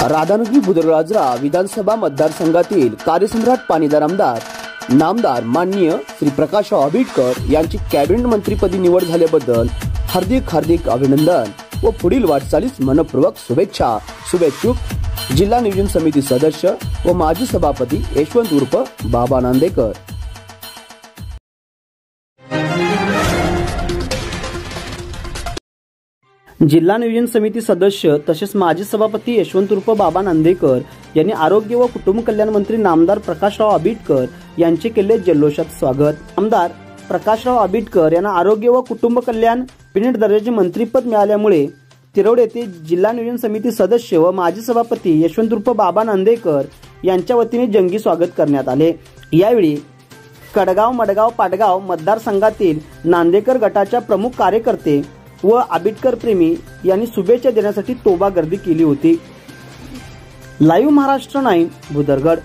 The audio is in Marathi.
राधानगरी बुदरराजरा विधानसभा मतदारसंघातील कार्यसम्राट पाणीदार आमदार नामदार माननीय श्री प्रकाशराव आबिटकर यांची कॅबिनेट मंत्रीपदी निवड झाल्याबद्दल हार्दिक अभिनंदन व पुढील वाटचालीस मनपूर्वक शुभेच्छा। शुभेच्छुक जिल्हा नियोजन समिती सदस्य व माजी सभापती यशवंत उर्फ बाबा नांदेकर। जिल्हा नियोजन समिती सदस्य तसेच माजी सभापती यशवंत उर्फ बाबा नांदेकर यांनी आरोग्य व कुटुंब कल्याण मंत्री नामदार प्रकाशराव आबिटकर यांचे केले जल्लोषात स्वागत। आमदार प्रकाशराव आबिटकर यांना आरोग्य व कुटुंब कल्याण कॅबिनेट दर्जाचे मंत्रीपद मिळाल्यामुळे तिरोड येथे जिल्हा नियोजन समिती सदस्य व माजी सभापती यशवंत उर्फ बाबा नांदेकर यांच्या वतीने जंगी स्वागत करण्यात आले। यावेळी कडगाव मडगाव पाटगाव मतदारसंघातील नांदेकर गटाच्या प्रमुख कार्यकर्ते व आबिटकर प्रेमी यांनी शुभेच्छा देण्यासाठी तोबा गर्दी केली होती। लाईव्ह महाराष्ट्र 9 बुदरगड।